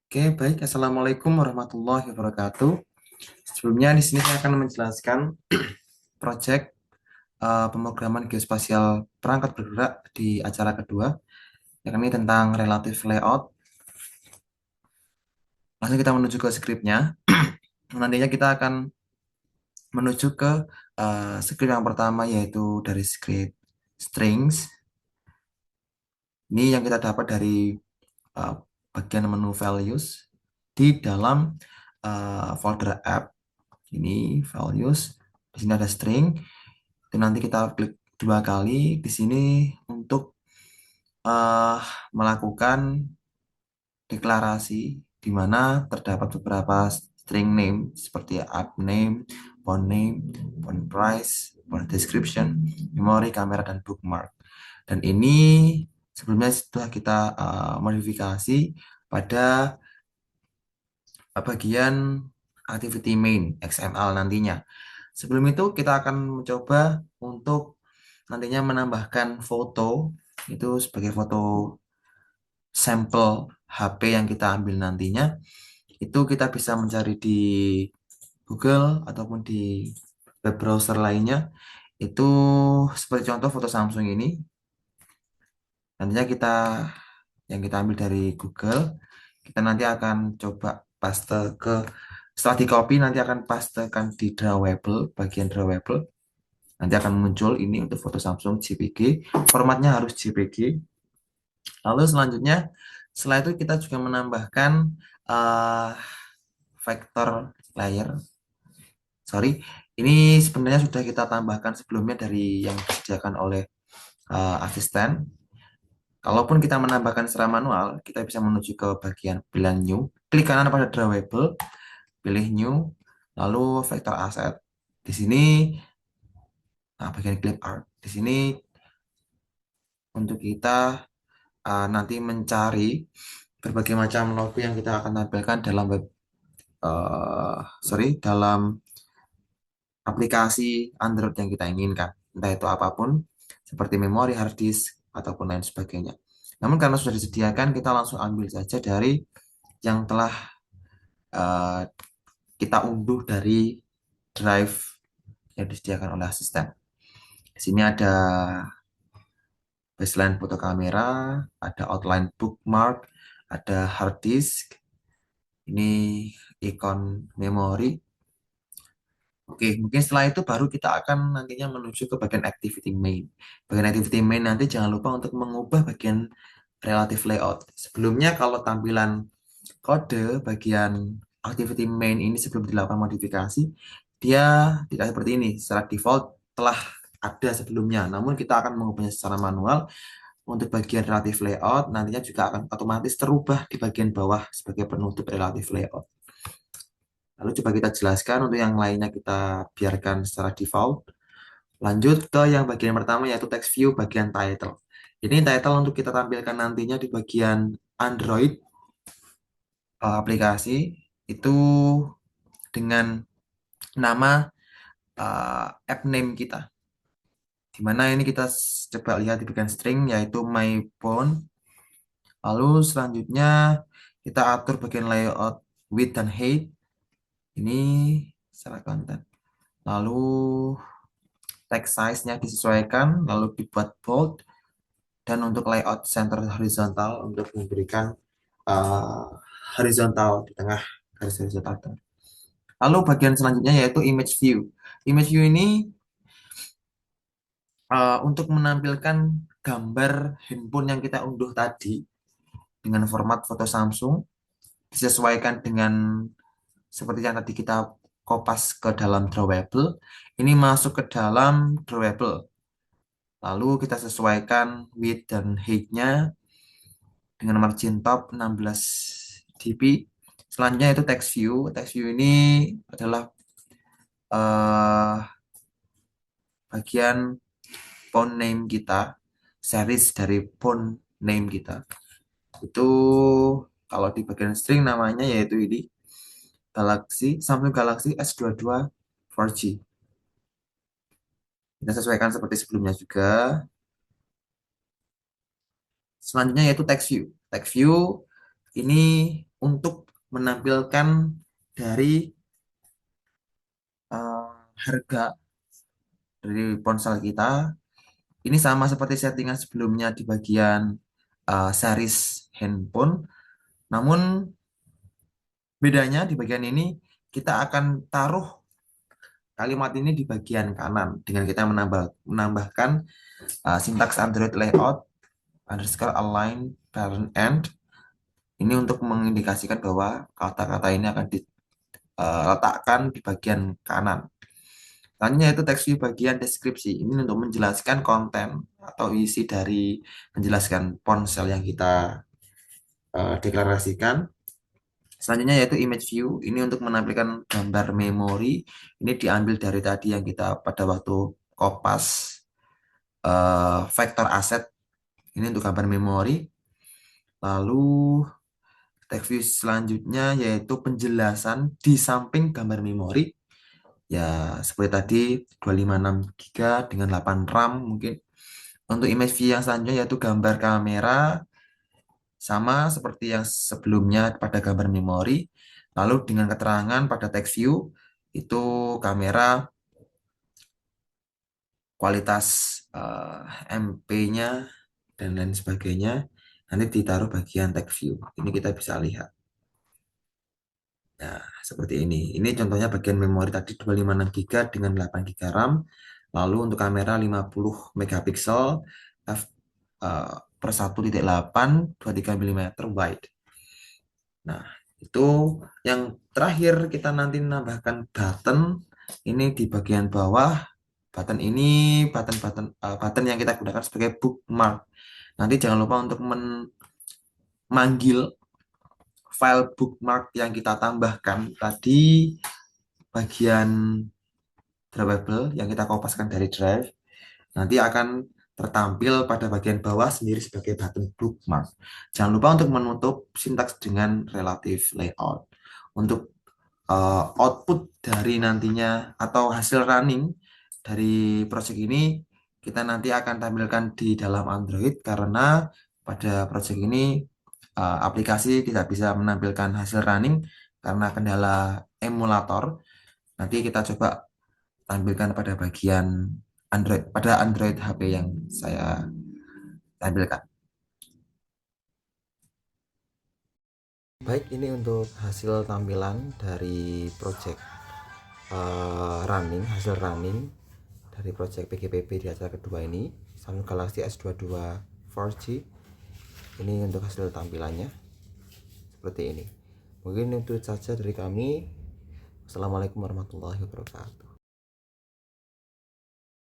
Oke, baik. Assalamualaikum warahmatullahi wabarakatuh. Sebelumnya di sini saya akan menjelaskan proyek pemrograman geospasial perangkat bergerak di acara kedua, yakni tentang relative layout. Langsung kita menuju ke skripnya. Nantinya kita akan menuju ke skrip yang pertama, yaitu dari skrip strings. Ini yang kita dapat dari uh, bagian menu values di dalam folder app. Ini values. Di sini ada string. Itu nanti kita klik dua kali di sini untuk eh, melakukan deklarasi di mana terdapat beberapa string name seperti app name, font price, font description, memori, kamera, dan bookmark. Dan ini sebelumnya sudah kita modifikasi pada bagian activity main XML nantinya. Sebelum itu kita akan mencoba untuk nantinya menambahkan foto itu sebagai foto sampel HP yang kita ambil nantinya. Itu kita bisa mencari di Google ataupun di web browser lainnya. Itu seperti contoh foto Samsung ini. Nantinya yang kita ambil dari Google, kita nanti akan coba paste ke setelah di copy nanti akan pastekan di drawable, bagian drawable. Nanti akan muncul ini untuk foto Samsung JPG. Formatnya harus JPG. Lalu selanjutnya, setelah itu kita juga menambahkan eh, vektor layer. Sorry, ini sebenarnya sudah kita tambahkan sebelumnya dari yang disediakan oleh asisten. Kalaupun kita menambahkan secara manual, kita bisa menuju ke bagian pilihan new, klik kanan pada drawable, pilih new, lalu vektor asset. Di sini, nah bagian clip art. Di sini untuk kita nanti mencari berbagai macam logo yang kita akan tampilkan dalam dalam aplikasi Android yang kita inginkan, entah itu apapun seperti memori, hard disk ataupun lain sebagainya. Namun karena sudah disediakan, kita langsung ambil saja dari yang telah eh, kita unduh dari drive yang disediakan oleh asisten. Di sini ada baseline foto kamera, ada outline bookmark, ada hard disk, ini ikon memori. Oke, mungkin setelah itu baru kita akan nantinya menuju ke bagian activity main. Bagian activity main nanti jangan lupa untuk mengubah bagian relative layout. Sebelumnya kalau tampilan kode bagian activity main ini sebelum dilakukan modifikasi, dia tidak seperti ini. Secara default telah ada sebelumnya. Namun kita akan mengubahnya secara manual. Untuk bagian relative layout nantinya juga akan otomatis terubah di bagian bawah sebagai penutup relative layout. Lalu coba kita jelaskan untuk yang lainnya kita biarkan secara default. Lanjut ke yang bagian pertama yaitu text view bagian title. Ini title untuk kita tampilkan nantinya di bagian Android aplikasi itu dengan nama app name kita. Di mana ini kita coba lihat di bagian string yaitu my phone. Lalu selanjutnya kita atur bagian layout width dan height. Ini secara konten. Lalu text size-nya disesuaikan, lalu dibuat bold, dan untuk layout center horizontal untuk memberikan uh, horizontal di tengah garis horizontal. Lalu bagian selanjutnya yaitu image view. Image view ini untuk menampilkan gambar handphone yang kita unduh tadi dengan format foto Samsung disesuaikan dengan seperti yang tadi kita kopas ke dalam drawable. Ini masuk ke dalam drawable. Lalu kita sesuaikan width dan height-nya dengan margin top 16 dp. Selanjutnya itu text view. Text view ini adalah bagian font name kita, series dari font name kita. Itu kalau di bagian string namanya yaitu ini Samsung Galaxy S22 4G. Kita sesuaikan seperti sebelumnya juga. Selanjutnya yaitu text view. Text view ini untuk menampilkan dari harga dari ponsel kita. Ini sama seperti settingan sebelumnya di bagian series handphone, namun bedanya di bagian ini kita akan taruh kalimat ini di bagian kanan dengan kita menambahkan sintaks Android layout underscore align parent end. Ini untuk mengindikasikan bahwa kata-kata ini akan diletakkan di bagian kanan. Selanjutnya itu teks view bagian deskripsi. Ini untuk menjelaskan konten atau isi dari menjelaskan ponsel yang kita deklarasikan. Selanjutnya yaitu image view. Ini untuk menampilkan gambar memori. Ini diambil dari tadi yang kita pada waktu kopas vektor aset. Ini untuk gambar memori. Lalu teks view selanjutnya yaitu penjelasan di samping gambar memori. Ya, seperti tadi 256 GB dengan 8 RAM mungkin. Untuk image view yang selanjutnya yaitu gambar kamera sama seperti yang sebelumnya pada gambar memori. Lalu dengan keterangan pada text view itu kamera kualitas MP-nya dan lain sebagainya nanti ditaruh bagian text view. Ini kita bisa lihat. Nah, seperti ini. Ini contohnya bagian memori tadi 256 GB dengan 8 GB RAM. Lalu untuk kamera 50 megapiksel f per 1.8 23 mm wide. Nah, itu yang terakhir kita nanti menambahkan button ini di bagian bawah. Button ini button yang kita gunakan sebagai bookmark. Nanti jangan lupa untuk memanggil file bookmark yang kita tambahkan tadi bagian drawable yang kita kopaskan dari drive nanti akan tertampil pada bagian bawah sendiri sebagai button bookmark. Jangan lupa untuk menutup sintaks dengan relative layout. Untuk output dari nantinya atau hasil running dari project ini kita nanti akan tampilkan di dalam Android karena pada project ini aplikasi tidak bisa menampilkan hasil running karena kendala emulator. Nanti kita coba tampilkan pada bagian Android, pada Android HP yang saya tampilkan. Baik, ini untuk hasil tampilan dari project hasil running dari project PGPP di acara kedua ini, Samsung Galaxy S22 4G. Ini untuk hasil tampilannya seperti ini. Mungkin itu saja dari kami. Assalamualaikum warahmatullahi wabarakatuh.